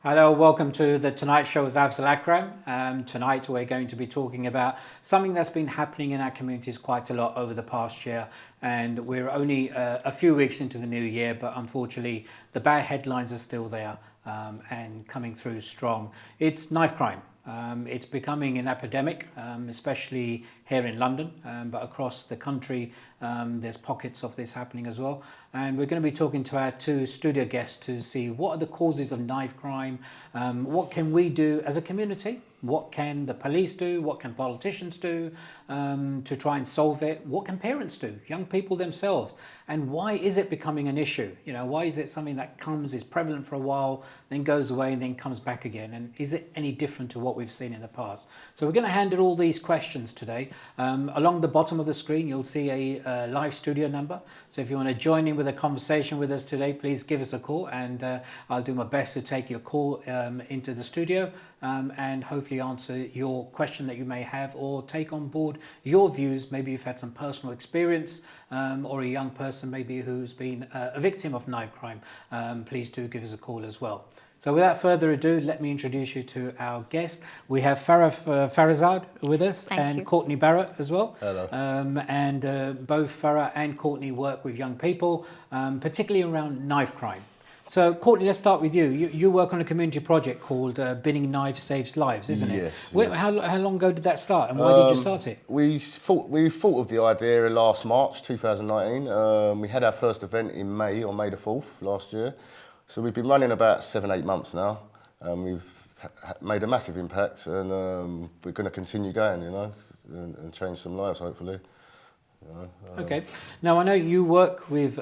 Hello, welcome to the Tonight Show with Afzal Akram. Tonight we're going to be talking about something that's been happening in our communities quite a lot over the past year, and we're only a few weeks into the new year, but unfortunately the bad headlines are still there and coming through strong. It's knife crime. It's becoming an epidemic, especially here in London, but across the country there's pockets of this happening as well. And we're going to be talking to our two studio guests to see what are the causes of knife crime, what can we do as a community, what can the police do, what can politicians do to try and solve it, what can parents do, young people themselves, and why is it becoming an issue? You know, why is it something that is prevalent for a while, then goes away and then comes back again, and is it any different to what we've seen in the past? So we're going to handle all these questions today. Along the bottom of the screen you'll see a live studio number, so if you want to join in with a conversation with us today, please give us a call, and I'll do my best to take your call into the studio and hopefully answer your question that you may have, or take on board your views. Maybe you've had some personal experience, or a young person maybe who's been a victim of knife crime. Please do give us a call as well. So without further ado, let me introduce you to our guest. We have Farah Farizad with us. Thank and you. Courtney Barrett as well. Hello. Both Farah and Courtney work with young people, particularly around knife crime. So Courtney, let's start with you. You work on a community project called Binning Knives Saves Lives, isn't it? Yes. How long ago did that start, and why did you start it? We thought of the idea last March 2019. We had our first event in May, on May the 4th last year. So we've been running about 7-8 months now. We've made a massive impact, and we're going to continue going, you know, and change some lives, hopefully. Okay. Now I know you work with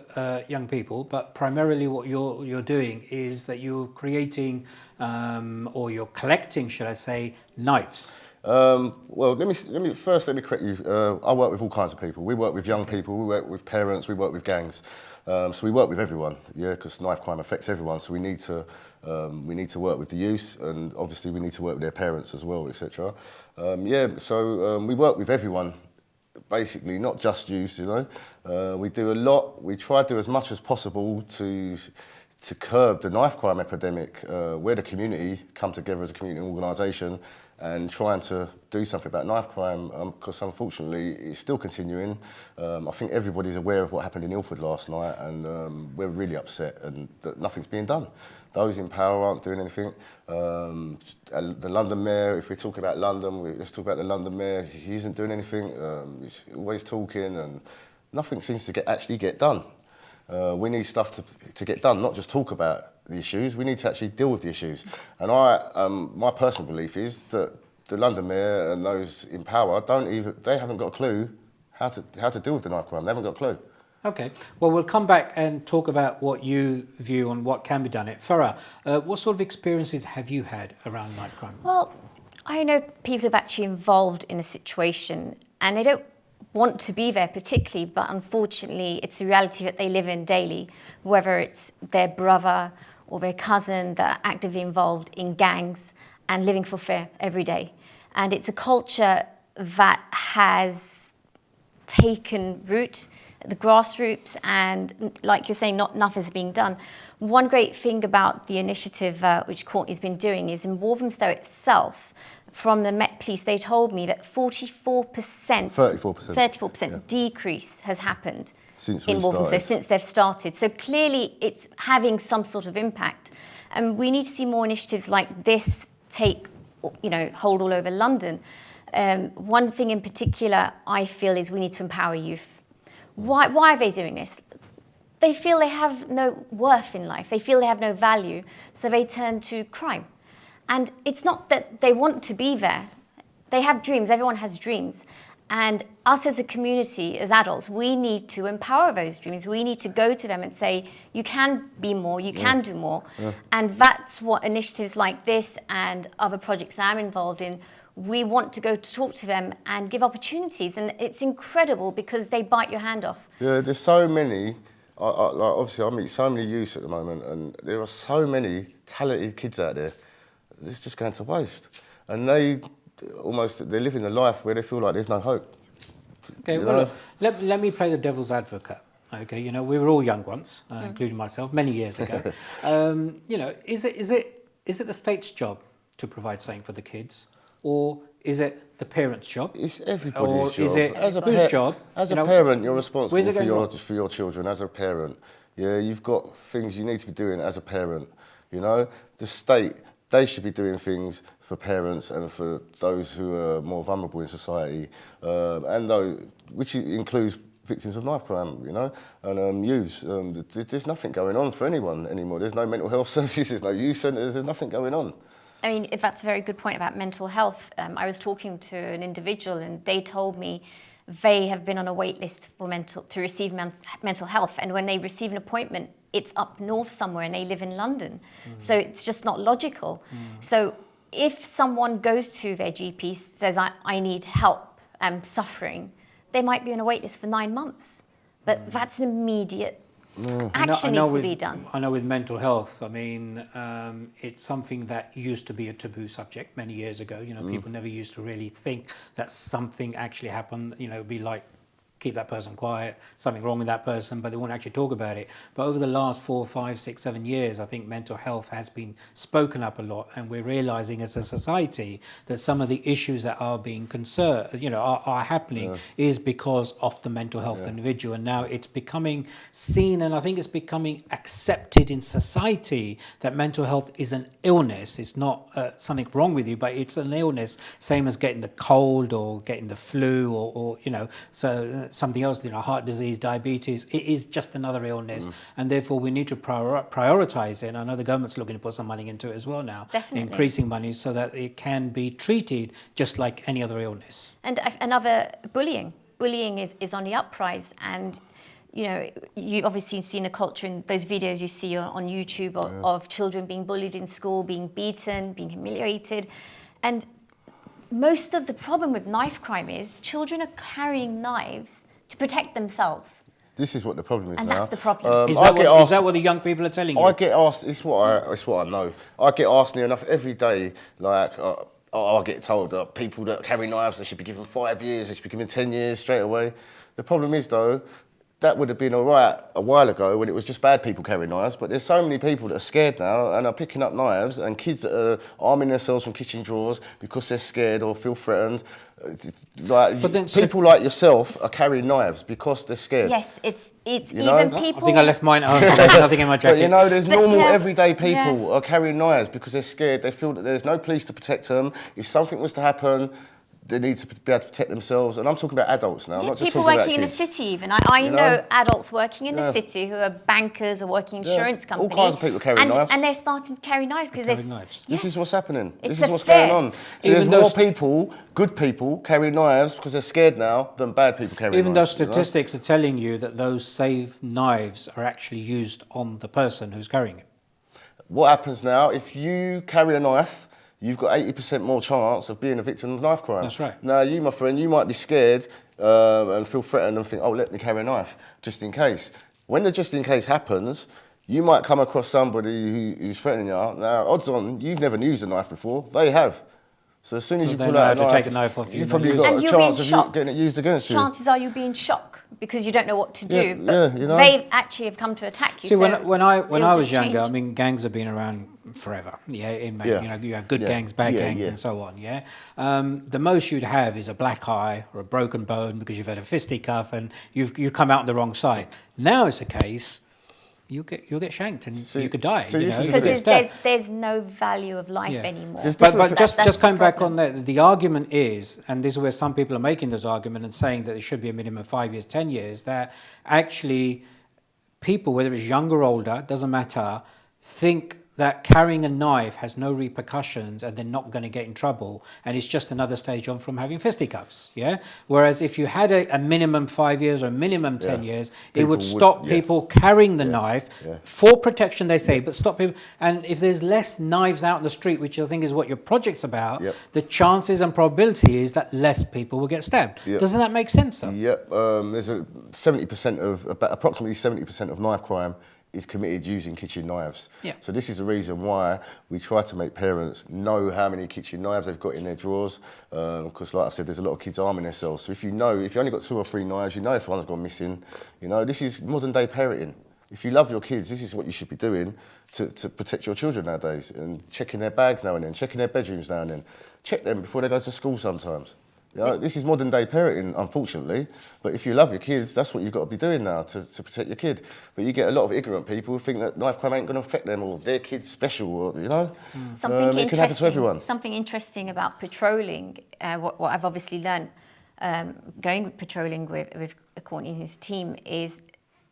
young people, but primarily what you're doing is that you're creating, or you're collecting, should I say, knives. Well, let me correct you. I work with all kinds of people. We work with young people, we work with parents, we work with gangs. So we work with everyone, yeah, because knife crime affects everyone. So we need to work with the youth, and obviously we need to work with their parents as well, etc. So we work with everyone, basically, not just youth. You know, we do a lot. We try to do as much as possible to curb the knife crime epidemic, where the community come together as a community organisation and trying to do something about knife crime, because unfortunately it's still continuing. I think everybody's aware of what happened in Ilford last night, and we're really upset, and that nothing's being done. Those in power aren't doing anything. The London Mayor, if we're talking about London, let's talk about the London Mayor. He isn't doing anything. He's always talking, and nothing seems to actually get done. We need stuff to get done, not just talk about the issues. We need to actually deal with the issues. And my personal belief is that the London Mayor and those in power they haven't got a clue how to deal with the knife crime. They haven't got a clue. Okay. Well, we'll come back and talk about what you view on what can be done. Farah, what sort of experiences have you had around knife crime? Well, I know people who've actually involved in a situation and they don't want to be there particularly, but unfortunately it's a reality that they live in daily, whether it's their brother or their cousin that are actively involved in gangs and living for fear every day. And it's a culture that has taken root at the grassroots, and like you're saying, not enough is being done. One great thing about the initiative which Courtney's been doing is in Walthamstow itself, from the Met Police, they told me that 34% decrease has happened in Walthamstow since they've started. So clearly it's having some sort of impact. And we need to see more initiatives like this take, hold all over London. One thing in particular I feel is we need to empower youth. Why are they doing this? They feel they have no worth in life. They feel they have no value, so they turn to crime. And it's not that they want to be there. They have dreams. Everyone has dreams. And us as a community, as adults, we need to empower those dreams. We need to go to them and say, you can be more, you can do more. Yeah. And that's what initiatives like this and other projects I'm involved in, we want to go to talk to them and give opportunities. And it's incredible because they bite your hand off. Yeah, there's so many. Obviously, I meet so many youths at the moment, and there are so many talented kids out there. It's just going to waste. And they're living a life where they feel like there's no hope. Okay, well, look, let me play the devil's advocate. Okay, we were all young once, including myself, many years ago. Is it is it the state's job to provide something for the kids, or is it the parents' job? It's everybody's job. Is it whose job? As a parent, you're responsible for your children. As a parent, yeah, you've got things you need to be doing as a parent. You know, the state, they should be doing things for parents and for those who are more vulnerable in society, which includes victims of knife crime, you know, and youths. There's nothing going on for anyone anymore. There's no mental health services, there's no youth centres, there's nothing going on. I mean, if that's a very good point about mental health. I was talking to an individual and they told me they have been on a wait list for to receive mental health, and when they receive an appointment, it's up north somewhere and they live in London. So it's just not logical. So if someone goes to their GP, says, I need help, I'm suffering, they might be on a wait list for 9 months. But that's immediate. Action needs to be done. I know with mental health, I mean, it's something that used to be a taboo subject many years ago. You know, people never used to really think that something actually happened. You know, it'd be like, keep that person quiet, something wrong with that person, but they won't actually talk about it. But over the last 4, 5, 6, 7 years, I think mental health has been spoken up a lot, and we're realizing as a society that some of the issues that are being are happening is because of the mental health of the individual. And now it's becoming seen, and I think it's becoming accepted in society that mental health is an illness. It's not something wrong with you, but it's an illness, same as getting the cold or getting the flu or something else, heart disease, diabetes. It is just another illness, and therefore we need to prioritise it. And I know the government's looking to put some money into it as well now, increasing money so that it can be treated just like any other illness. And another, bullying. Bullying is on the uprise, and you've obviously seen a culture in those videos you see on YouTube of children being bullied in school, being beaten, being humiliated, and most of the problem with knife crime is children are carrying knives to protect themselves. This is what the problem is and now. That's the problem. Is that what the young people are telling you? I get asked, it's what I know. I get asked near enough every day, like, I get told that people that carry knives, they should be given 5 years, they should be given 10 years straight away. The problem is, though, that would have been all right a while ago when it was just bad people carrying knives, but there's so many people that are scared now and are picking up knives, and kids that are arming themselves from kitchen drawers because they're scared or feel threatened. People like yourself are carrying knives because they're scared. Yes, it's even people... I think I left mine at home, there's nothing in my jacket. But there's normal everyday people are carrying knives because they're scared. They feel that there's no police to protect them. If something was to happen, they need to be able to protect themselves, and I'm talking about adults now. I'm not just people talking about working in the kids. city even. I know adults working in the city who are bankers or working insurance companies. All kinds of people carrying knives. And they're starting to carry knives because This is what's happening. This is what's going on. So there's more people, good people, carrying knives because they're scared now than bad people carrying knives. Even though statistics are telling you that those saved knives are actually used on the person who's carrying it. What happens now, if you carry a knife, you've got 80% more chance of being a victim of knife crime. That's right. Now, you, my friend, you might be scared and feel threatened and think, let me carry a knife, just in case. When the just in case happens, you might come across somebody who's threatening you. Now, odds on, you've never used a knife before. They have. So as soon as you pull out a knife, take a knife off you've probably got a chance of getting it used against you. Chances are you'll be in shock because you don't know what to do. They actually have come to attack you. See, when I was younger, I mean, gangs have been around forever. You have good gangs, bad gangs, and so on. The most you'd have is a black eye or a broken bone because you've had a fisticuff and you've come out on the wrong side. Now it's a case. You'll get shanked and you could die. Because there's no value of life anymore. But just coming back on that, the argument is, and this is where some people are making this argument and saying that it should be a minimum of 5 years, 10 years, that actually people, whether it's young or older, doesn't matter, think that carrying a knife has no repercussions and they're not going to get in trouble, and it's just another stage on from having fisticuffs. Whereas if you had a minimum 5 years or a minimum 10 years, it would stop people carrying the knife for protection, they say, but stop people. And if there's less knives out in the street, which I think is what your project's about, the chances and probability is that less people will get stabbed. Doesn't that make sense, though? There's approximately 70% of knife crime is committed using kitchen knives. So this is the reason why we try to make parents know how many kitchen knives they've got in their drawers, because like I said, there's a lot of kids arming themselves. So if you only got 2 or 3 knives, if one's gone missing, this is modern day parenting. If you love your kids, this is what you should be doing to protect your children nowadays, and checking their bags now and then, checking their bedrooms now and then. Check them before they go to school sometimes. You know, this is modern day parenting, unfortunately, but if you love your kids, that's what you've got to be doing now to protect your kid. But you get a lot of ignorant people who think that knife crime ain't going to affect them, or their kid's special, or, you know. It can happen to everyone. Something interesting about patrolling, what I've obviously learned going with patrolling with Courtney and his team, is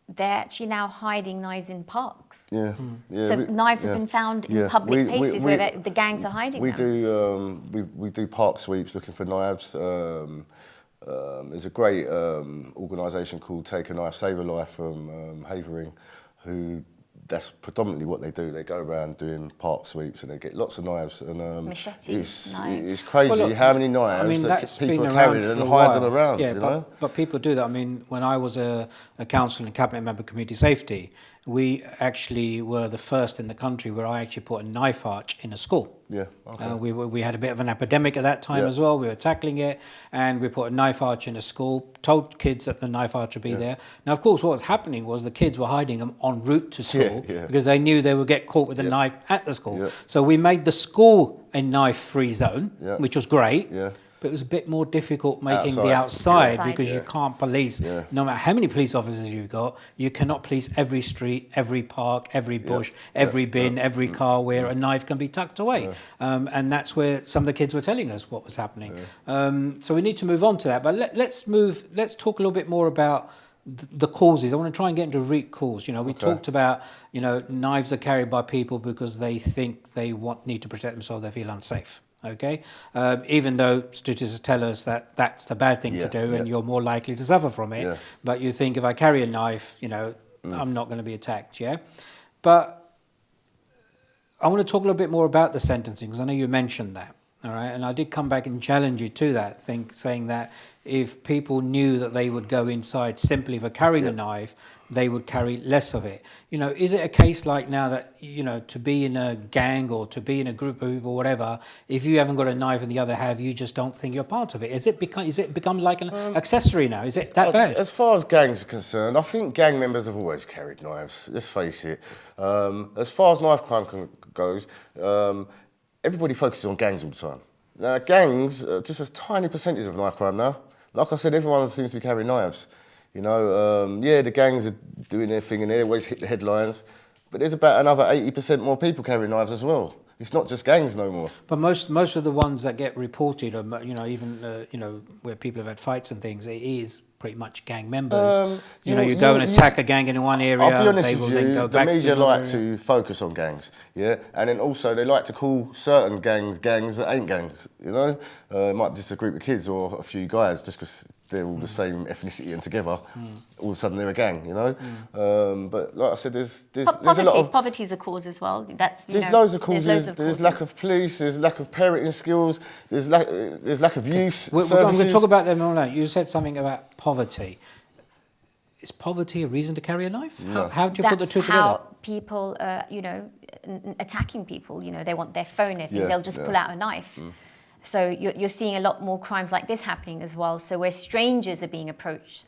they're actually now hiding knives in parks. Yeah. So knives have been found in public places where the gangs are hiding them. We do park sweeps looking for knives. There's a great organisation called Take a Knife, Save a Life from Havering, who that's predominantly what they do. They go around doing park sweeps and they get lots of knives. And machetes, knives. It's crazy how many knives that people are carrying and hide them around. Yeah, you know? but people do that. I mean, when I was a council and cabinet member of community safety, we actually were the first in the country where I actually put a knife arch in a school. Yeah, okay. We had a bit of an epidemic at that time as well. We were tackling it, and we put a knife arch in a school, told kids that the knife arch would be there. Now, of course, what was happening was the kids were hiding them en route to school because they knew they would get caught with a knife at the school. So we made the school a knife-free zone, which was great. But it was a bit more difficult making the outside because you can't police, no matter how many police officers you've got, you cannot police every street, every park, every bush, every bin, every car where a knife can be tucked away. And that's where some of the kids were telling us what was happening. So we need to move on to that. But let's talk a little bit more about the causes. I want to try and get into root cause. You know, we talked about, you know, knives are carried by people because they think they need to protect themselves, they feel unsafe. Okay, even though statistics tell us that that's the bad thing to do and you're more likely to suffer from it. But you think if I carry a knife, you know, I'm not going to be attacked. But I want to talk a little bit more about the sentencing because I know you mentioned that. All right, and I did come back and challenge you to that, saying that if people knew that they would go inside simply for carrying a knife, they would carry less of it. You know, is it a case like now that, you know, to be in a gang or to be in a group of people or whatever, if you haven't got a knife and the other have, you just don't think you're part of it? Is it become like an accessory now? Is it that bad? As far as gangs are concerned, I think gang members have always carried knives, let's face it. As far as knife crime goes, everybody focuses on gangs all the time. Now, gangs are just a tiny percentage of knife crime now. Like I said, everyone seems to be carrying knives. You know, the gangs are doing their thing and they always hit the headlines. But there's about another 80% more people carrying knives as well. It's not just gangs no more. But most of the ones that get reported, you know, even you know, where people have had fights and things, it is pretty much gang members. You go and attack a gang in one area. I'll be honest they will with you, then go the back media to like to focus on gangs, and then also they like to call certain gangs that ain't gangs. You know, it might be just a group of kids or a few guys, just because they're all the same ethnicity and together. All of a sudden they're a gang, you know. But like I said, there's a lot of poverty is a cause as well. There's loads of causes. There's lack of police. There's lack of parenting skills. There's lack of youth services. I'm going to talk about them all now. You said something about poverty. Is poverty a reason to carry a knife? No. How do you put the two together? That's how people, you know, attacking people. You know, they want their phone. They'll just pull out a knife. So you're seeing a lot more crimes like this happening as well. So where strangers are being approached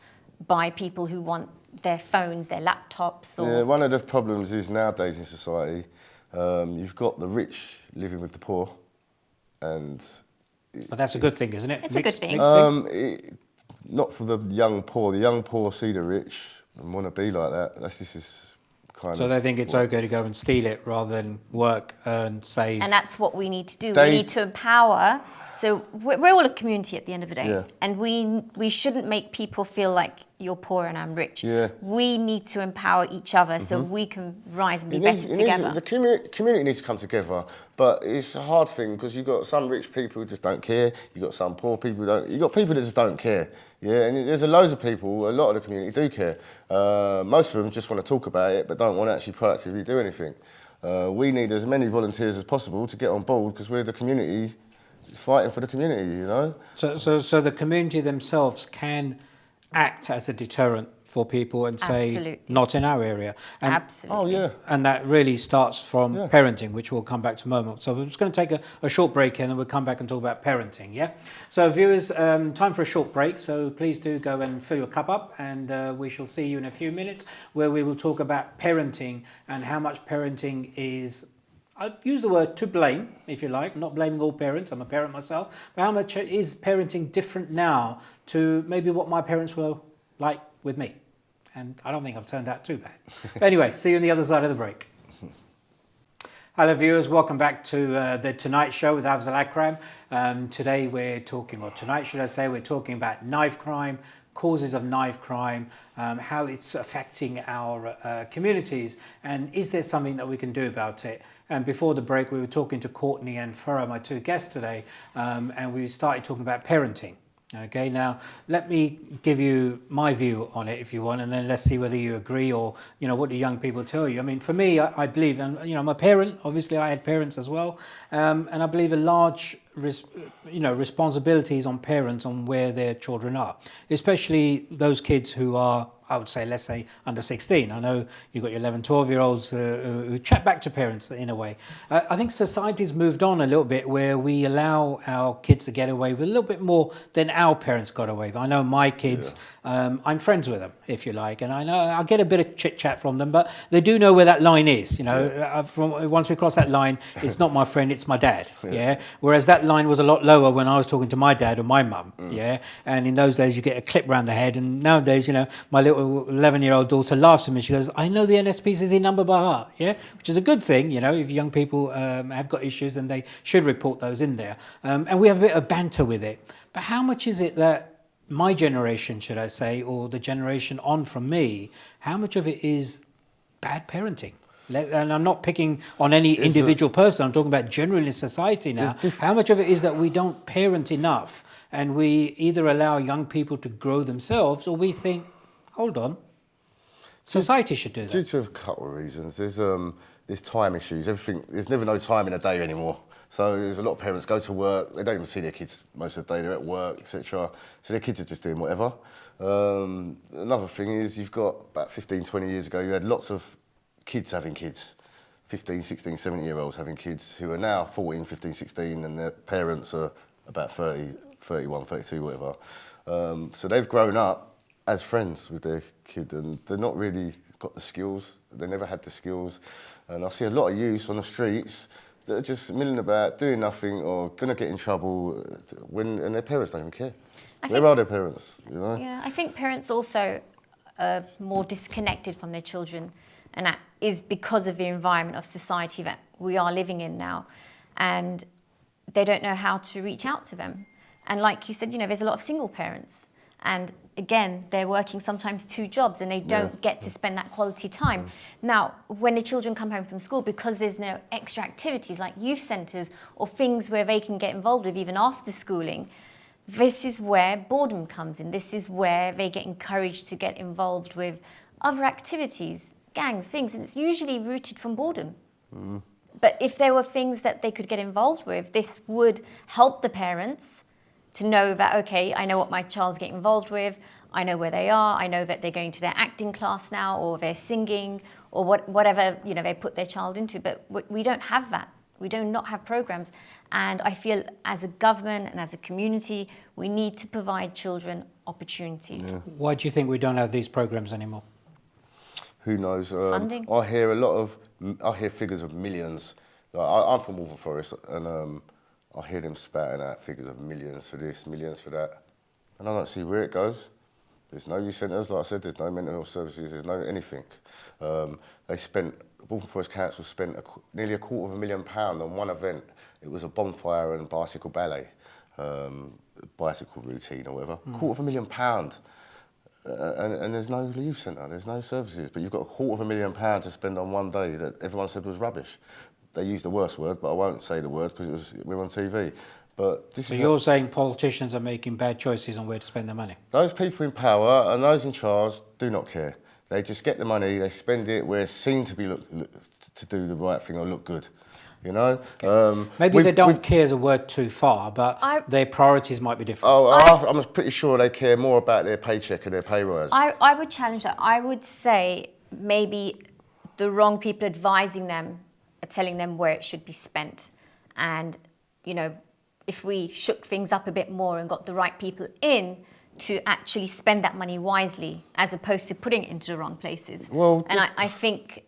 by people who want their phones, their laptops. Or one of the problems is nowadays in society, you've got the rich living with the poor, and. But that's a good thing, isn't it? It's a good thing. Not for the young poor. The young poor see the rich and want to be like that. This is kind of. So they think it's okay to go and steal it rather than work, earn, save. And that's what we need to do. We need to empower. So we're all a community at the end of the day, and we shouldn't make people feel like you're poor and I'm rich. We need to empower each other so we can rise and be better together. The community needs to come together, but it's a hard thing because you've got some rich people who just don't care. You've got some poor people who don't. You've got people that just don't care. And there's loads of people. A lot of the community do care. Most of them just want to talk about it, but don't want to actually proactively do anything. We need as many volunteers as possible to get on board because we're the community. Fighting for the community, you know. So the community themselves can act as a deterrent for people and say, Absolutely. not in our area. And, Absolutely. Oh, yeah. And that really starts from parenting, which we'll come back to in a moment. So we're just going to take a short break and then we'll come back and talk about parenting, yeah? So viewers, time for a short break. So please do go and fill your cup up, and we shall see you in a few minutes where we will talk about parenting and how much parenting is, I use the word to blame, if you like, not blaming all parents, I'm a parent myself, but how much is parenting different now to maybe what my parents were like with me? And I don't think I've turned out too bad. But anyway, see you on the other side of the break. Hello viewers, welcome back to the Tonight Show with Afzal Akram. Today we're talking, or tonight should I say, we're talking about knife crime, causes of knife crime, how it's affecting our communities, and is there something that we can do about it? And before the break we were talking to Courtney and Farah, my two guests today, and we started talking about parenting. Okay, now let me give you my view on it if you want, and then let's see whether you agree or, you know, what do young people tell you. I mean, for me, I believe, and, you know, I'm a parent, obviously I had parents as well, and I believe a large responsibilities on parents on where their children are, especially those kids who are, I would say, let's say under 16. I know you've got your 11, 12-year-olds who chat back to parents in a way. I think society's moved on a little bit where we allow our kids to get away with a little bit more than our parents got away with. I know my kids, I'm friends with them, if you like, and I know I'll get a bit of chit-chat from them, but they do know where that line is, you know. Once we cross that line, it's not my friend, it's my dad, Whereas that line was a lot lower when I was talking to my dad or my mum, and in those days you get a clip round the head, and nowadays, you know, my little 11-year-old daughter laughs at me. She goes, I know the NSPCC number by heart, which is a good thing, you know. If young people have got issues, then they should report those in there. And we have a bit of banter with it. But how much is it that my generation, should I say, or the generation on from me, how much of it is bad parenting? And I'm not picking on any individual person, I'm talking about generally in society now. How much of it is that we don't parent enough and we either allow young people to grow themselves, or we think, hold on, society should do that? Due to a couple of reasons. There's time issues. There's never no time in a day anymore. So there's a lot of parents go to work, they don't even see their kids most of the day, they're at work, etc. So their kids are just doing whatever. Another thing is, you've got about 15, 20 years ago, you had lots of kids having kids, 15, 16, 17-year-olds having kids who are now 14, 15, 16, and their parents are about 30, 31, 32, whatever. So they've grown up as friends with their kid, and they're not really got the skills. They never had the skills. And I see a lot of youths on the streets that are just milling about, doing nothing, or going to get in trouble, and their parents don't even care. Where are their parents, you know? Yeah, I think parents also are more disconnected from their children, and that is because of the environment of society that we are living in now. And they don't know how to reach out to them. And like you said, you know, there's a lot of single parents. And again, they're working sometimes 2 jobs and they don't get to spend that quality time. Now, when the children come home from school, because there's no extra activities like youth centres or things where they can get involved with even after schooling, this is where boredom comes in. This is where they get encouraged to get involved with other activities, gangs, things, and it's usually rooted from boredom. But if there were things that they could get involved with, this would help the parents to know that, okay, I know what my child's getting involved with, I know where they are, I know that they're going to their acting class now, or they're singing, or whatever, you know, they put their child into. But we don't have that. We do not have programs. And I feel as a government and as a community, we need to provide children opportunities. Why do you think we don't have these programs anymore? Who knows? Funding. I hear figures of millions. I'm from Waltham Forest, and I hear them spouting out figures of millions for this, millions for that, and I don't see where it goes. There's no youth centres, like I said, there's no mental health services, there's no anything. Waltham Forest Council spent nearly £250,000 on one event. It was a bonfire and bicycle ballet, bicycle routine or whatever. £250,000. And there's no youth centre, there's no services, but you've got £250,000 to spend on one day that everyone said was rubbish. They used the worst word, but I won't say the word because we're on TV. But so you're saying politicians are making bad choices on where to spend their money? Those people in power and those in charge do not care. They just get the money, they spend it where it's seen to be to do the right thing or look good. You know, maybe they don't care is a word too far, but their priorities might be different. I'm pretty sure they care more about their paycheck and their pay rise. I would challenge that. I would say maybe the wrong people advising them are telling them where it should be spent, and you know, if we shook things up a bit more and got the right people in to actually spend that money wisely, as opposed to putting it into the wrong places. Well, and I think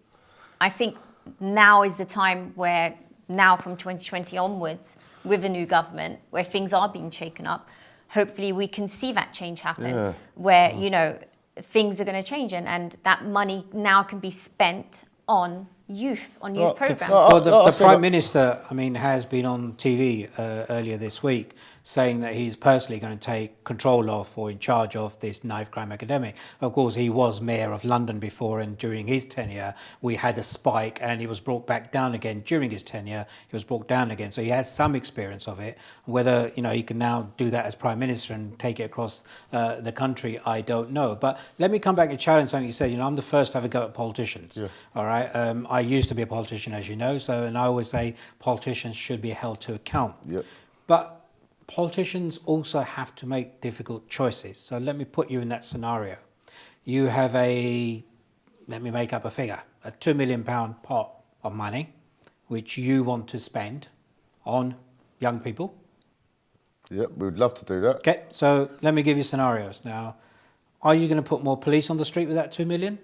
now is the time where, now from 2020 onwards, with the new government, where things are being shaken up, hopefully we can see that change happen, where, you know, things are going to change, and that money now can be spent on youth programs. So the Prime Minister, I mean, has been on TV earlier this week saying that he's personally going to take control of or in charge of this knife crime epidemic. Of course, he was Mayor of London before, and during his tenure, we had a spike, and he was brought back down again. During his tenure, he was brought down again. So he has some experience of it. Whether, you know, he can now do that as Prime Minister and take it across the country, I don't know. But let me come back and challenge something you said. You know, I'm the first to have a go at politicians. Yeah. All right. I used to be a politician, as you know, and I always say politicians should be held to account. Yep. But politicians also have to make difficult choices. So let me put you in that scenario. You have let me make up a figure, a £2 million pot of money, which you want to spend on young people. Yep, we would love to do that. Okay, so let me give you scenarios. Now, are you going to put more police on the street with that 2 million?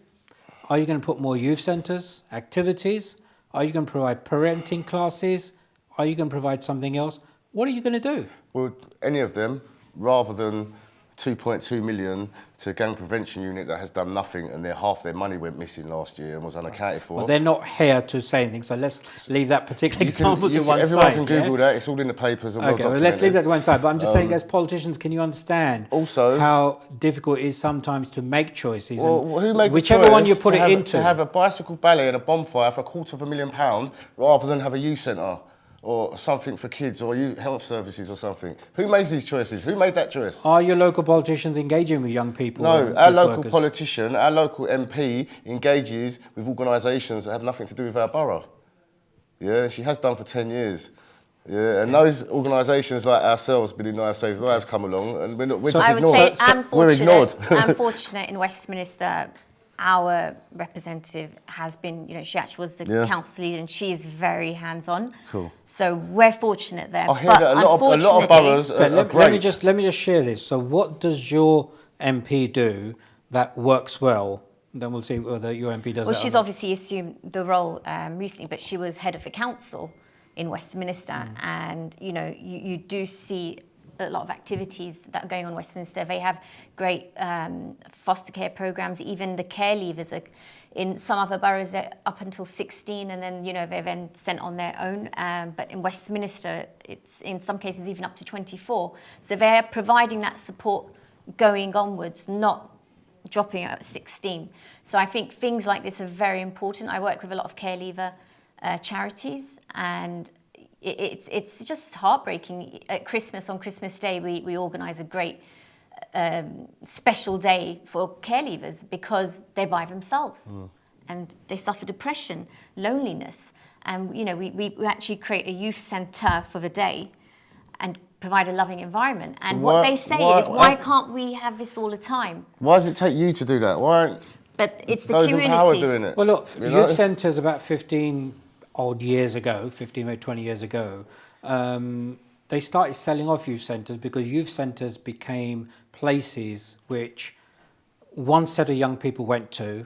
Are you going to put more youth centres, activities? Are you going to provide parenting classes? Are you going to provide something else? What are you going to do? Well, any of them, rather than 2.2 million to a gang prevention unit that has done nothing, and half their money went missing last year and was unaccounted for. Well, they're not here to say anything, so let's leave that particular example to one side. Everyone can Google that, it's all in the papers. And okay, well, let's leave that to one side. But I'm just saying, as politicians, can you understand also how difficult it is sometimes to make choices? Well, who made whichever the choice one you put it into? To have a bicycle ballet and a bonfire for £250,000 rather than have a youth centre or something for kids or health services or something? Who makes these choices? Who made that choice? Are your local politicians engaging with young people? No, our local politician, our local MP engages with organisations that have nothing to do with our borough. Yeah, she has done for 10 years. Yeah, and those organisations like ourselves, Billy Knife Saves Lives, come along and we're just ignored. I would say we're ignored. I'm fortunate in Westminster. Our representative has been, you know, she actually was the council leader, and she is very hands-on. Cool. So we're fortunate there. I hear that a lot of boroughs are great. Let me just share this. So what does your MP do that works well? Then we'll see whether your MP does. Well, she's obviously assumed the role recently, but she was head of the council in Westminster, and you know, you do see a lot of activities that are going on in Westminster. They have great foster care programs. Even the care leavers are, in some other boroughs, they're up until 16, and then, you know, they're then sent on their own. But in Westminster, it's in some cases even up to 24. So they're providing that support going onwards, not dropping it at 16. So I think things like this are very important. I work with a lot of care leaver charities, and it's just heartbreaking. At Christmas, on Christmas Day, we organise a great special day for care leavers because they're by themselves and they suffer depression, loneliness. And, you know, we actually create a youth centre for the day and provide a loving environment. And so what they say is, why can't we have this all the time? Why does it take you to do that? Why? But it's the those community. in power doing it. Well, look, youth centres about 15 odd years ago, 15 maybe 20 years ago, they started selling off youth centres because youth centres became places which one set of young people went to,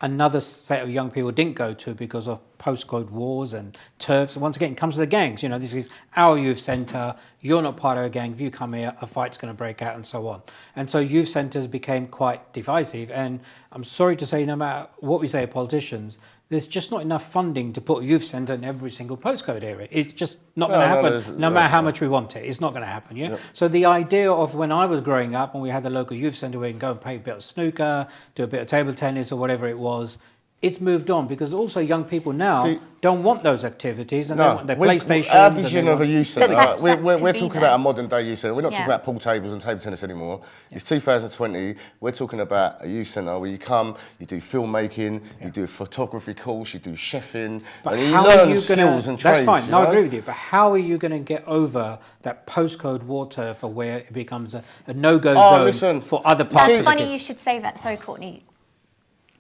another set of young people didn't go to because of postcode wars and turfs. And once again, it comes to the gangs. You know, this is our youth centre. You're not part of a gang. If you come here, a fight's going to break out and so on. And so youth centres became quite divisive. And I'm sorry to say, no matter what we say, politicians, there's just not enough funding to put a youth centre in every single postcode area. It's just not going to happen, no matter how much we want it. It's not going to happen, yeah? Yep. So the idea of when I was growing up, when we had the local youth centre where you can go and play a bit of snooker, do a bit of table tennis or whatever it was it's moved on, because also young people now don't want those activities, and they want their PlayStation. Our vision of a youth centre, we're talking about a modern day youth centre. We're not talking about pool tables and table tennis anymore. It's 2020. We're talking about a youth centre where you come, you do filmmaking, you do a photography course, you do chefing, and you learn skills and trades. That's fine. No, I agree with you. But how are you going to get over that postcode war turf for where it becomes a no-go zone for other parts of the kids? It's funny you should say that. Sorry, Courtney.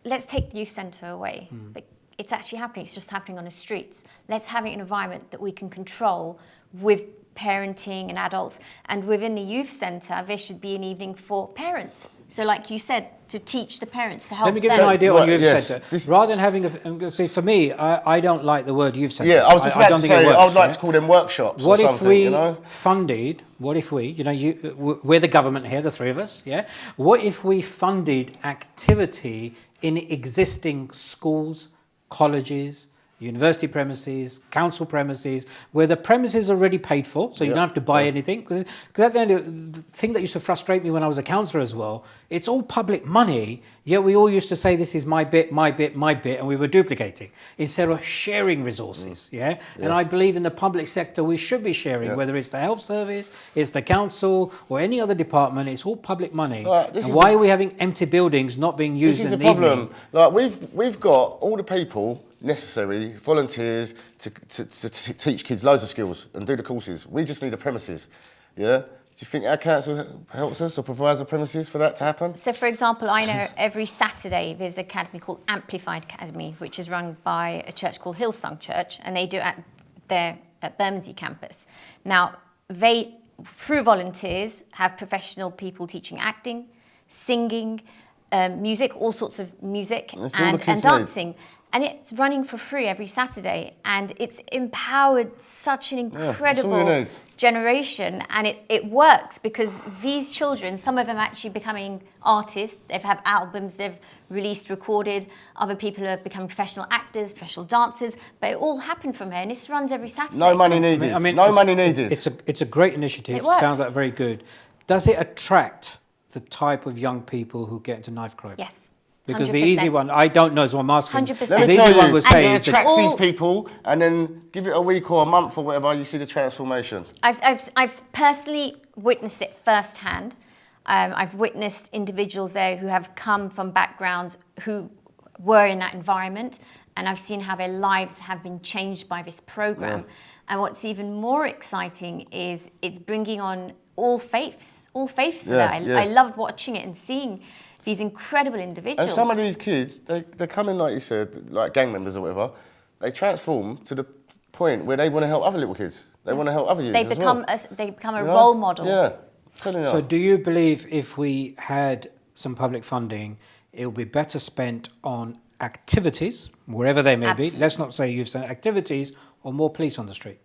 Let's take the youth centre away. But it's actually happening. It's just happening on the streets. Let's have an environment that we can control with parenting and adults. And within the youth centre, there should be an evening for parents. So like you said, to teach the parents, to help them. Let me give you an idea on youth centre. Rather than having I'm going to say, for me, I don't like the word youth centre. Yeah, I was just about to say, I would like to call them workshops or something, what if we, we're the government here, the three of us, yeah? What if we funded activity in existing schools, colleges, university premises, council premises, where the premises are already paid for, so you don't have to buy anything. Because at the end, the thing that used to frustrate me when I was a councillor as well, it's all public money, yet we all used to say this is my bit, my bit, my bit, and we were duplicating instead of sharing resources. And I believe in the public sector we should be sharing, whether it's the health service, it's the council, or any other department. It's all public money. And why are we having empty buildings not being used in the evening? This is the problem. Like we've got all the people necessary, volunteers, to teach kids loads of skills and do the courses. We just need the premises, Do you think our council helps us or provides the premises for that to happen? So, for example, I know every Saturday there's an academy called Amplified Academy, which is run by a church called Hillsong Church, and they do it at Bermondsey campus. Now, they, through volunteers, have professional people teaching acting, singing, music, all sorts of music, and dancing. And it's running for free every Saturday, and it's empowered such an incredible generation, and it works because these children, some of them actually becoming artists. They've had albums, they've released, recorded. Other people are becoming professional actors, professional dancers, but it all happened from here, and this runs every Saturday. No money needed. No money needed. It's a great initiative. It works. Sounds like very good. Does it attract the type of young people who get into knife crime? Yes. Because 100%. the easy one, I don't know, so I'm asking. 100%. Let me tell you, it attracts these people, and then give it a week or a month or whatever, you see the transformation. I've personally witnessed it firsthand. I've witnessed individuals there who have come from backgrounds who were in that environment, and I've seen how their lives have been changed by this program. And what's even more exciting is it's bringing on all faiths there. I love watching it and seeing these incredible individuals. And some of these kids, they come in, like you said, like gang members or whatever, they transform to the point where they want to help other little kids. They want to help other youths They become a role model. Yeah. So do you believe if we had some public funding, it would be better spent on activities, wherever they may be? Let's not say youth centre activities, or more police on the street?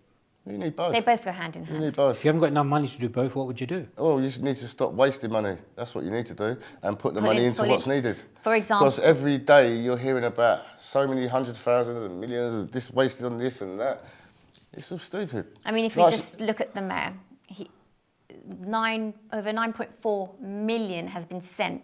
You need both. They both go hand in hand. You need both. If you haven't got enough money to do both, what would you do? Oh, you need to stop wasting money. That's what you need to do, and put the money into what's needed. For example, because every day you're hearing about so many hundreds of thousands and millions of this wasted on this and that. It's all stupid. I mean, if we just look at the mayor, over 9.4 million has been spent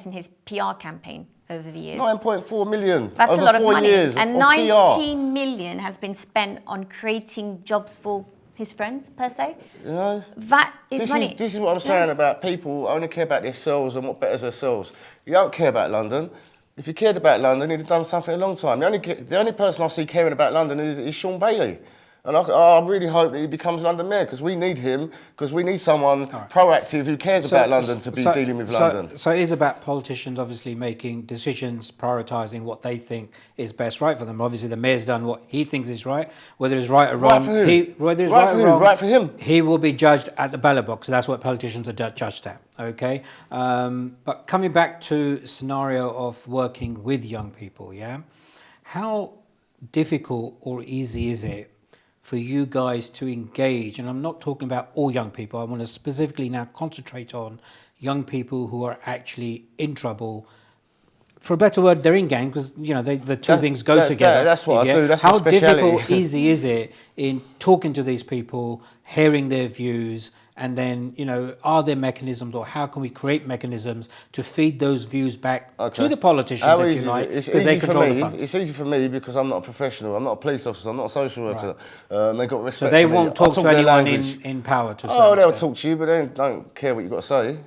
in his PR campaign over the years. 9.4 million. That's over a lot of 4 money. years and 19 million has been spent on creating jobs for his friends, per se. You know, that is money. This is what I'm saying about people who only care about themselves and what betters themselves. You don't care about London. If you cared about London, you'd have done something a long time. The only person I see caring about London is Sean Bailey. And I really hope that he becomes London Mayor, because we need him, because we need someone proactive who cares about London to be dealing with London. So it is about politicians obviously making decisions, prioritising what they think is best right for them. Obviously the Mayor's done what he thinks is right, whether it's right or wrong. Right for who? Right for him. He will be judged at the ballot box. That's what politicians are judged at, okay? But coming back to scenario of working with young people, how difficult or easy is it for you guys to engage? And I'm not talking about all young people. I want to specifically now concentrate on young people who are actually in trouble for a better word, they're in gangs because the two things go together. That's what I do. That's how my speciality. difficult, easy is it in talking to these people, hearing their views, and then are there mechanisms, or how can we create mechanisms to feed those views back to the politicians, if you like, because they control the funds? It's easy for me because I'm not a professional. I'm not a police officer. I'm not a social worker. Right. They got respect. So they won't talk to anyone in power. They'll talk to you, but they don't care what you've got to say.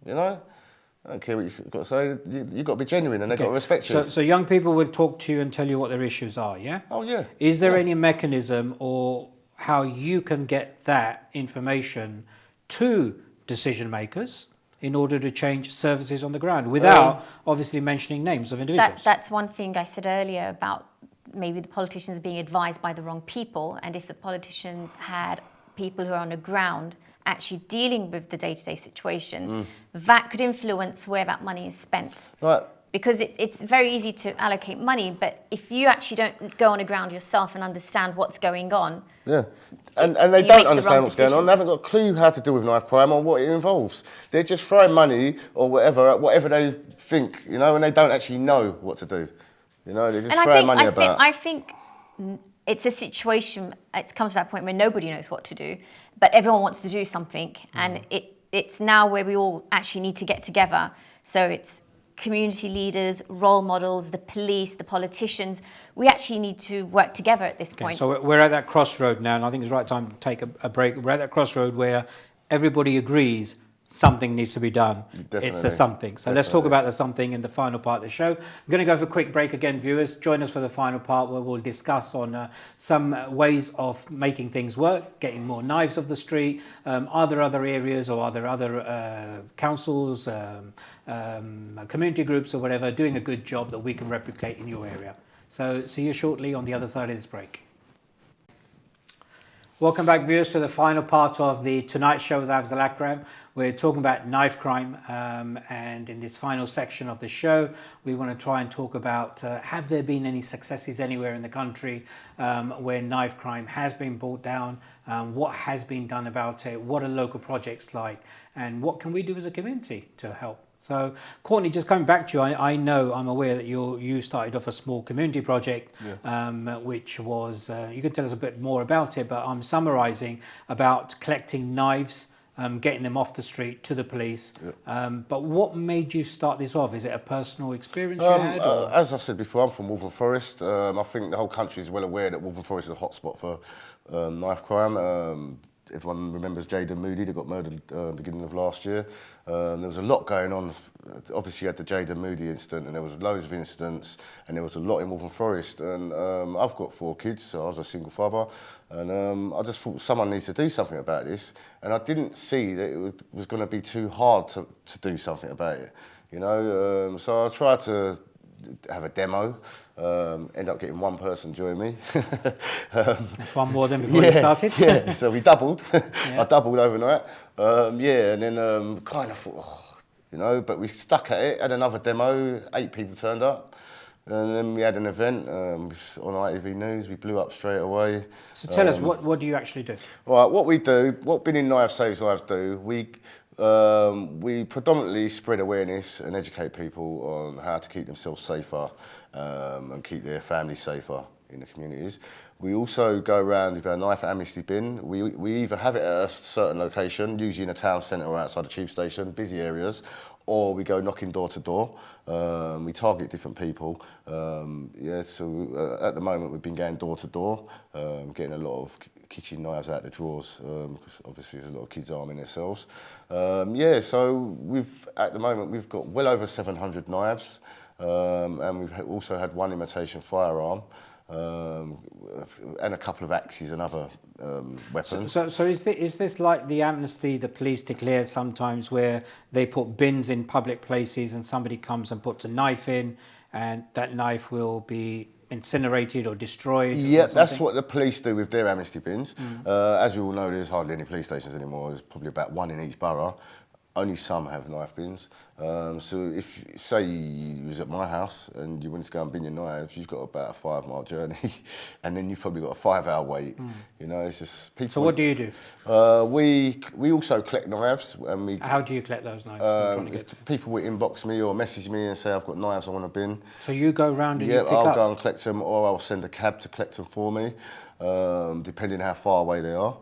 I don't care what you've got to say. You've got to be genuine, and they've got to respect you. So young people will talk to you and tell you what their issues are, yeah? Oh, yeah. Is there any mechanism or how you can get that information to decision makers in order to change services on the ground without obviously mentioning names of individuals? That's one thing I said earlier about maybe the politicians being advised by the wrong people, and if the politicians had people who are on the ground actually dealing with the day-to-day situation, that could influence where that money is spent. Right. Because it's very easy to allocate money, but if you actually don't go on the ground yourself and understand what's going on... Yeah, and they don't understand what's going on. They haven't got a clue how to deal with knife crime or what it involves. They're just throwing money or whatever they think, and they don't actually know what to do. They're just throwing money about. I think it's a situation, it comes to that point where nobody knows what to do, but everyone wants to do something, and it's now where we all actually need to get together. So it's community leaders, role models, the police, the politicians. We actually need to work together at this point. So we're at that crossroad now, and I think it's the right time to take a break. We're at that crossroad where everybody agrees something needs to be done. Definitely. It's the something. So let's talk about the something in the final part of the show. I'm going to go for a quick break again, viewers. Join us for the final part where we'll discuss on some ways of making things work, getting more knives off the street. Are there other areas, or are there other councils, community groups or whatever doing a good job that we can replicate in your area? So see you shortly on the other side of this break. Welcome back, viewers, to the final part of the Tonight Show with Afzal Akram. We're talking about knife crime, and in this final section of the show, we want to try and talk about have there been any successes anywhere in the country where knife crime has been brought down, what has been done about it, what are local projects like, and what can we do as a community to help? So, Courtney, just coming back to you, I'm aware that you started off a small community project, which was, you can tell us a bit more about it, but I'm summarising about collecting knives, getting them off the street to the police. But what made you start this off? Is it a personal experience you had? As I said before, I'm from Waltham Forest. I think the whole country is well aware that Waltham Forest is a hotspot for knife crime. Everyone remembers Jayden Moody that got murdered beginning of last year. There was a lot going on. Obviously, you had the Jayden Moody incident, and there was loads of incidents, and there was a lot in Waltham Forest. And I've got 4 kids, so I was a single father, and I just thought someone needs to do something about this. And I didn't see that it was going to be too hard to do something about it, So I tried to have a demo. End up getting one person join me. That's one more than before you started. Yeah, so we doubled. I doubled overnight. And then kind of thought, but we stuck at it, had another demo, 8 people turned up. And then we had an event on ITV News, we blew up straight away. So tell us, what do you actually do? Right, what we do, what Bin in Knives Saves Lives do, we predominantly spread awareness and educate people on how to keep themselves safer and keep their families safer in the communities. We also go around with our knife amnesty bin. We either have it at a certain location, usually in a town centre or outside a tube station, busy areas, or we go knocking door to door. We target different people. So at the moment we've been going door to door, getting a lot of kitchen knives out the drawers, because obviously there's a lot of kids arming themselves. So at the moment we've got well over 700 knives, and we've also had 1 imitation firearm, and a couple of axes and other weapons. So is this like the amnesty the police declare sometimes, where they put bins in public places and somebody comes and puts a knife in, and that knife will be incinerated or destroyed? Yeah, that's what the police do with their amnesty bins. As we all know, there's hardly any police stations anymore. There's probably about 1 in each borough. only some have knife bins. So if, say you was at my house and you wanted to go and bin your knives, you've got about a 5-mile journey and then you've probably got a 5-hour wait. You know, it's just people. So what do you do? We also collect knives. And we, how do you collect those knives? if people will inbox me or message me and say, I've got knives I want to bin. So you go around and you pick I'll up? go and collect them, or I'll send a cab to collect them for me, depending how far away they are.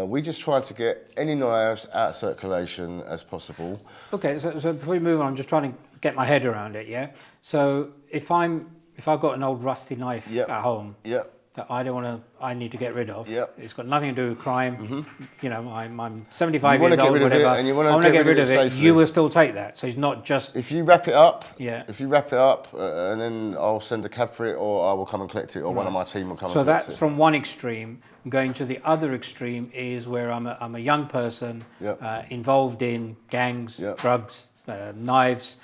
We just try to get any knives out of circulation as possible. Okay, so before we move on, I'm just trying to get my head around it, yeah? So if I've got an old rusty knife at home that I need to get rid of, it's got nothing to do with crime, you know, I'm 75 years old, whatever, I want to get rid of it, you will still take that, so it's not just... If you wrap it up, and then I'll send a cab for it, or I will come and collect it, or one of my team will come and collect it. So that's from one extreme. Going to the other extreme is where I'm a young person involved in gangs, drugs, knives.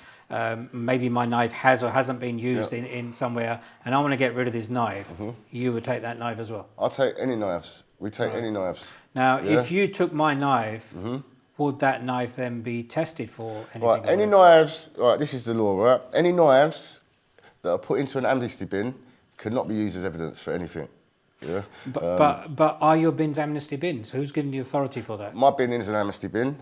Maybe my knife has or hasn't been used in somewhere, and I want to get rid of this knife. You would take that knife as well? I'll take any knives. We take any knives. Now, if you took my knife, would that knife then be tested for anything? Right, any knives, right, this is the law, right? Any knives that are put into an amnesty bin cannot be used as evidence for anything. Yeah. But are your bins amnesty bins? Who's given the authority for that? My bin is an amnesty bin.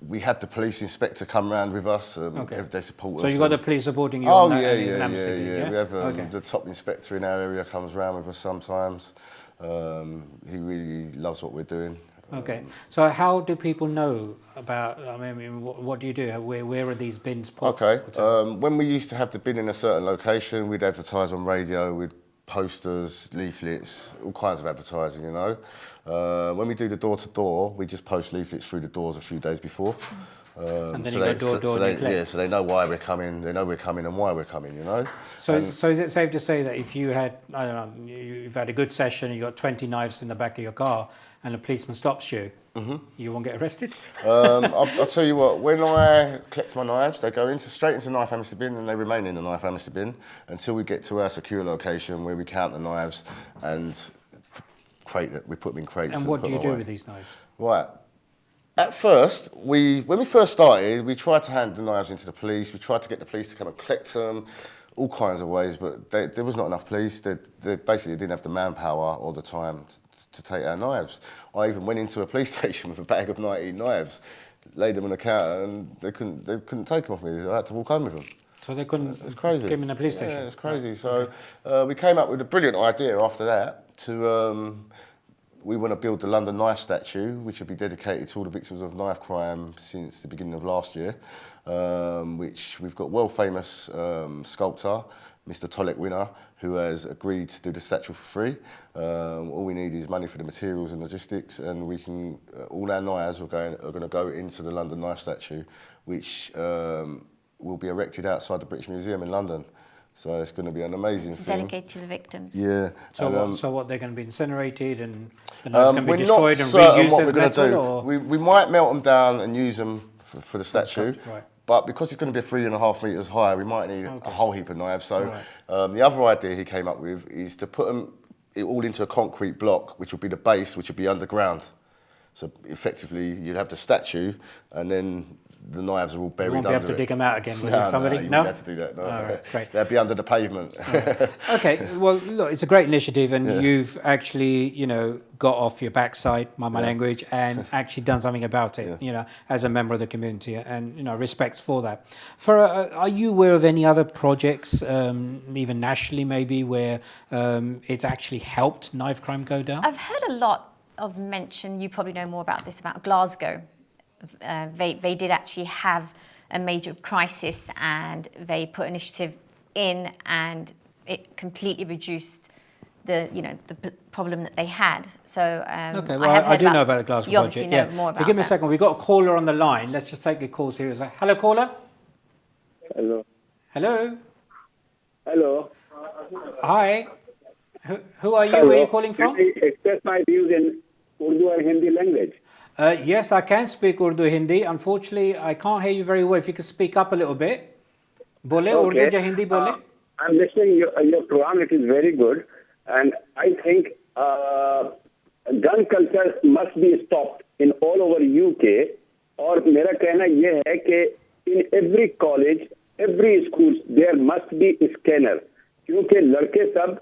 We had the police inspector come round with us. They support us. So you've got the police supporting you on that? Yeah. We have the top inspector in our area comes round with us sometimes. He really loves what we're doing. Okay. So how do people know about, I mean, what do you do? Where are these bins put? Okay. When we used to have the bin in a certain location, we'd advertise on radio, we'd posters, leaflets, all kinds of advertising, you know. When we do the door-to-door, we just post leaflets through the doors a few days before. And then you go door-to-door and collect. So they know why we're coming, they know we're coming and why we're coming, you know. So is it safe to say that if you had, I don't know, you've had a good session, you've got 20 knives in the back of your car, and a policeman stops you, you won't get arrested? I'll tell you what, when I collect my knives, they go straight into the knife amnesty bin and they remain in the knife amnesty bin until we get to our secure location where we count the knives and we put them in crates. And what do you do with these knives? Right. At first, when we first started, we tried to hand the knives into the police. We tried to get the police to come and collect them, all kinds of ways, but there was not enough police. They basically didn't have the manpower or the time to take our knives. I even went into a police station with a bag of 19 knives, laid them on the counter, and they couldn't take them off me. I had to walk home with them. So they couldn't it's crazy. get them in the police station? Yeah, it's crazy. So we came up with a brilliant idea after that to... we want to build the London Knife statue, which will be dedicated to all the victims of knife crime since the beginning of last year, which we've got world-famous sculptor, Mr. Tolek Winner, who has agreed to do the statue for free. All we need is money for the materials and logistics, and we can. All our knives are going to go into the London Knife statue, which will be erected outside the British Museum in London. So it's going to be an amazing thing. Dedicated to the victims. Yeah. So what, they're going to be incinerated and the knives going to be destroyed and reused as metal? We might melt them down and use them for the statue. Right. But because it's going to be 3.5 metres high, we might need a whole heap of knives. So the other idea he came up with is to put them all into a concrete block, which will be the base, which will be underground. So effectively, you'd have the statue, and then the knives are all buried under it. You won't be able to dig them out again, will you? Somebody? No, you won't have to do that. No. Right, great. They'll be under the pavement. Okay, well, look, it's a great initiative, and you've actually, got off your backside, my language, and actually done something about it, as a member of the community, and, respects for that. Are you aware of any other projects, even nationally maybe, where it's actually helped knife crime go down? I've heard a lot of mention, you probably know more about this, about Glasgow. They did actually have a major crisis, and they put initiative in, and it completely reduced the problem that they had. So okay, well, I do know about the Glasgow project. You obviously know more about Give me a second. We've got a caller on the line. Let's just take the calls here. Hello, caller. Hello. Hello. Hello. Hi. Who are you? Hello. Where are you calling from? Can I express my views in Urdu or Hindi language? Yes, I can speak Urdu Hindi. Unfortunately, I can't hear you very well. If you could speak up a little bit. Bole, okay. Urdu ya Hindi bole? I'm listening to your program. It is very good. And I think gun culture must be stopped in all over UK. और मेरा कहना ये है कि in every college, every school there must be scanner, क्योंकि लड़के सब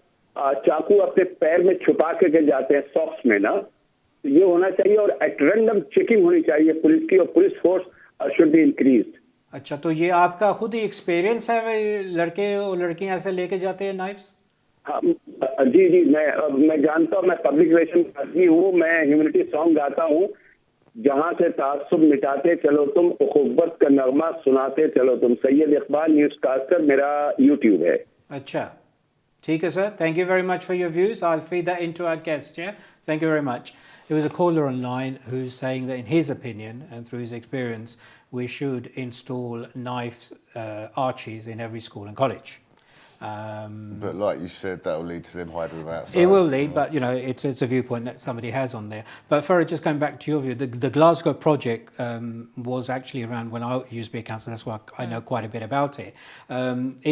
चाकू अपने पैर में छुपा के जाते हैं सॉक्स में ना, तो ये होना चाहिए और एट रैंडम चेकिंग होनी चाहिए पुलिस की, और police force should be increased. अच्छा, तो ये आपका खुद ही एक्सपीरियंस है, लड़के और लड़कियां ऐसे लेके जाते हैं नाइफ्स? हाँ जी जी, मैं जानता हूँ, मैं पब्लिक रिलेशन आदमी हूँ, मैं ह्यूमनिटी सॉन्ग गाता हूँ, जहाँ से तासुब मिटाते चलो तुम, उखुव्वत का नगमा सुनाते चलो तुम। सैयद इकबाल न्यूज़ कास्टर मेरा यूट्यूब है। अच्छा, ठीक है sir, thank you very much for your views. I'll feed that into our guest, yeah? Thank you very much. There was a caller online who's saying that in his opinion and through his experience, we should install knife archies in every school and college. But like you said, that will lead to them hiding them outside. It will lead, but you know, it's a viewpoint that somebody has on there. But Farah, just going back to your view, the Glasgow project was actually around when I used to be a councillor. That's why I know quite a bit about it.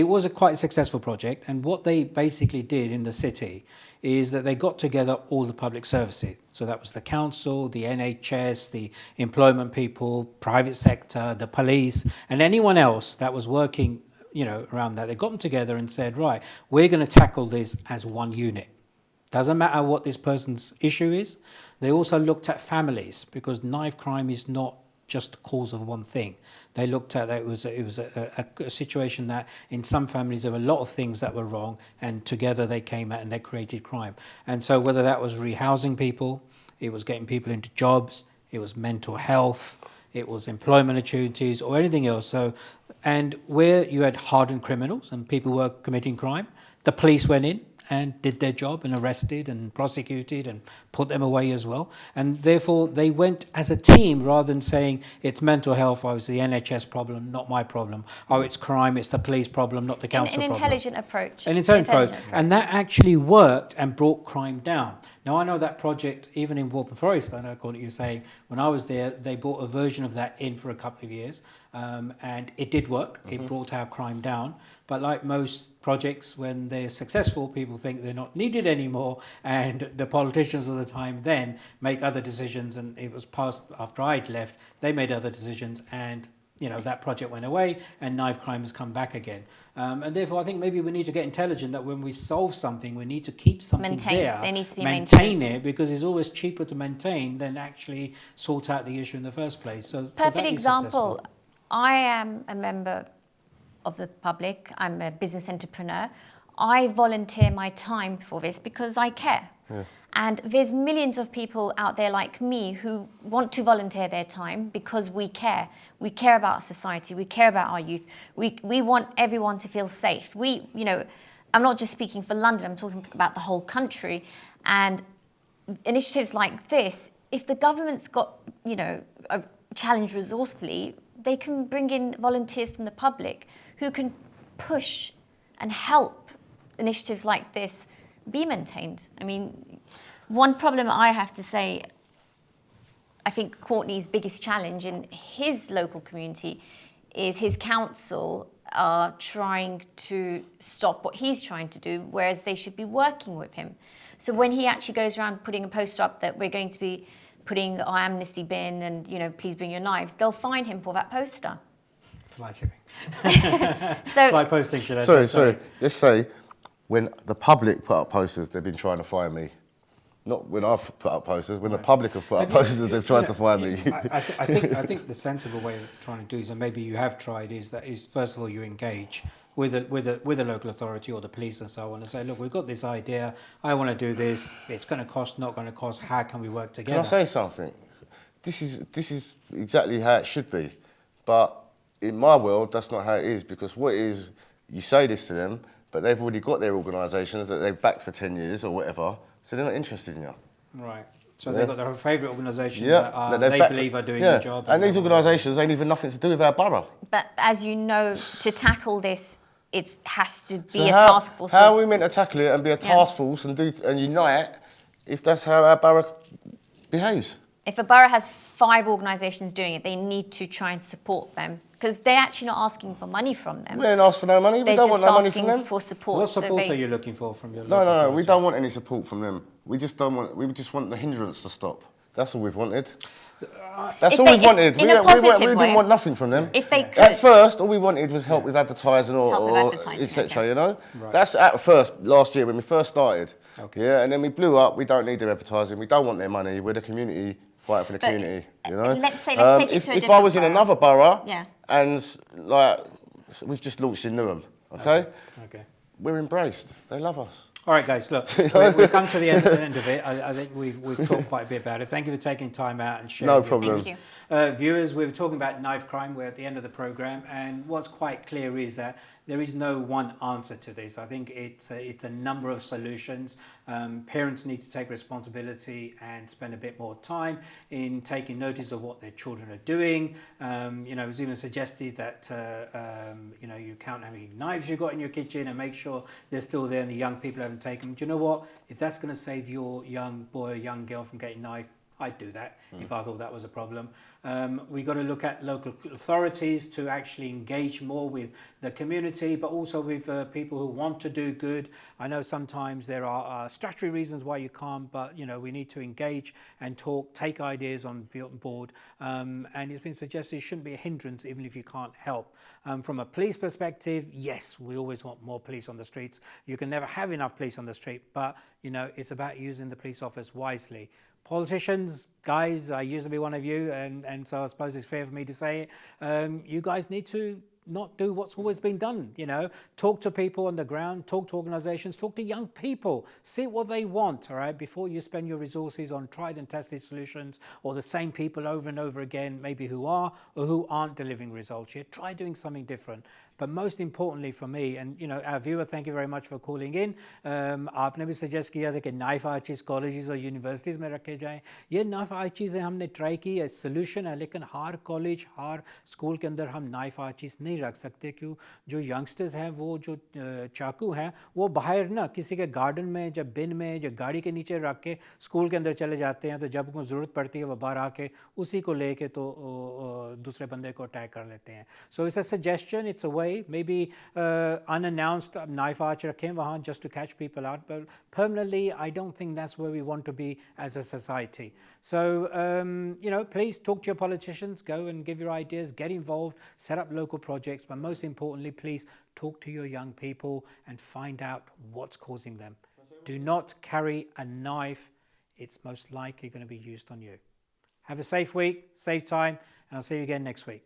It was a quite successful project, and what they basically did in the city is that they got together all the public services. So that was the council, the NHS, the employment people, private sector, the police, and anyone else that was working, you know, around that. They got them together and said, right, we're going to tackle this as one unit. Doesn't matter what this person's issue is. They also looked at families, because knife crime is not just the cause of one thing. They looked at that it was a situation that in some families there were a lot of things that were wrong, and together they came out and they created crime. And so whether that was rehousing people, it was getting people into jobs, it was mental health, it was employment opportunities or anything else. So, and where you had hardened criminals and people were committing crime, the police went in and did their job and arrested and prosecuted and put them away as well. And therefore they went as a team rather than saying it's mental health, oh, it's the NHS problem, not my problem. Oh, it's crime, it's the police problem, not the council problem. An intelligent approach. An intelligent approach. And that actually worked and brought crime down. Now, I know that project, even in Waltham Forest, I know, according to you saying, when I was there, they brought a version of that in for a couple of years, and it did work. It brought our crime down. But like most projects, when they're successful, people think they're not needed anymore, and the politicians of the time then make other decisions, and it was passed after I'd left, they made other decisions, and you know, that project went away and knife crime has come back again. And therefore, I think maybe we need to get intelligent that when we solve something, we need to keep something there. They need to be maintain it, because it's always cheaper to maintain than actually sort out the issue in the first place. So perfect example, I am a member of the public. I'm a business entrepreneur. I volunteer my time for this because I care. Yeah. And there's millions of people out there like me who want to volunteer their time because we care. We care about society. We care about our youth. We want everyone to feel safe. You know, I'm not just speaking for London. I'm talking about the whole country. And initiatives like this, if the government's got, you know, a challenge resourcefully, they can bring in volunteers from the public who can push and help initiatives like this be maintained. I mean, one problem I have to say, I think Courtney's biggest challenge in his local community is his council are trying to stop what he's trying to do, whereas they should be working with him. So when he actually goes around putting a poster up that we're going to be putting our amnesty bin and, you know, please bring your knives, they'll fine him for that poster. Fly tipping. So, fly posting, should I say? Sorry. Let's say when the public put up posters, they've been trying to fine me. Not when I've put up posters, when the public have put up posters, they've tried to find me. I think the sensible way of trying to do is, and maybe you have tried, is first of all you engage with a local authority or the police and so on, and say, look, we've got this idea, I want to do this, it's going to cost, not going to cost, how can we work together? Can I say something? This is exactly how it should be, but in my world, that's not how it is, because what it is, you say this to them, but they've already got their organisations that they've backed for 10 years or whatever, so they're not interested in you. Right. So they've got their favourite organisations that they believe are doing the job. And these organisations ain't even nothing to do with our borough. But as you know, to tackle this, it has to be a task force. How are we meant to tackle it and be a task force and unite if that's how our borough behaves? If a borough has 5 organisations doing it, they need to try and support them, because they're actually not asking for money from them. We don't ask for no money. We don't want no money from them. They're just asking for support. What support are you looking for from your local No. authorities? We don't want any support from them. We just want the hindrance to stop. That's all we've wanted. That's all we've wanted. We didn't want nothing from them. If they could. At first, all we wanted was help with advertising or etc. You know, that's at first last year when we first started. Okay. Yeah, and then we blew up. We don't need their advertising. We don't want their money. We're the community fighting for the community. You know. Let's take it to a different if I was in borough. another borough, and like we've just launched in Newham, okay, we're embraced. They love us. All right, guys, look, we've come to the end of it. I think we've talked quite a bit about it. Thank you for taking time out and sharing. No problem. Thank you. Viewers, we were talking about knife crime. We're at the end of the programme, and what's quite clear is that there is no one answer to this. I think it's a number of solutions. Parents need to take responsibility and spend a bit more time in taking notice of what their children are doing. You know, it was even suggested that you know, you count how many knives you've got in your kitchen and make sure they're still there and the young people haven't taken them. Do you know what? If that's going to save your young boy or young girl from getting knifed, I'd do that if I thought that was a problem. We've got to look at local authorities to actually engage more with the community, but also with people who want to do good. I know sometimes there are statutory reasons why you can't, but you know, we need to engage and talk, take ideas on board. And it's been suggested it shouldn't be a hindrance even if you can't help. From a police perspective, yes, we always want more police on the streets. You can never have enough police on the street, but you know, it's about using the police office wisely. Politicians, guys, I used to be one of you, and so I suppose it's fair for me to say it. You guys need to not do what's always been done, you know. Talk to people on the ground, talk to organisations, talk to young people, see what they want, all right, before you spend your resources on tried and tested solutions or the same people over and over again, maybe who are or who aren't delivering results here. Try doing something different. But most importantly for me, and you know, our viewer, thank you very much for calling in. आपने भी suggest किया था कि knife arches colleges और universities में रखे जाएं. ये knife arches हमने try की, solution है, लेकिन हर college, हर school के अंदर हम knife arches नहीं रख सकते, क्यों? जो youngsters हैं, वो जो चाकू हैं, वो बाहर ना किसी के garden में, जब bin में, या गाड़ी के नीचे रख के school के अंदर चले जाते हैं, तो जब उनको ज़रूरत पड़ती है वो बाहर आके उसी को लेके तो दूसरे बंदे को attack कर लेते हैं. So it's a suggestion, it's a way. Maybe unannounced knife arch rakhein wahan just to catch people out, but permanently I don't think that's where we want to be as a society. So you know, please talk to your politicians, go and give your ideas, get involved, set up local projects, but most importantly, please talk to your young people and find out what's causing them. Do not carry a knife, it's most likely going to be used on you. Have a safe week, safe time, and I'll see you again next week.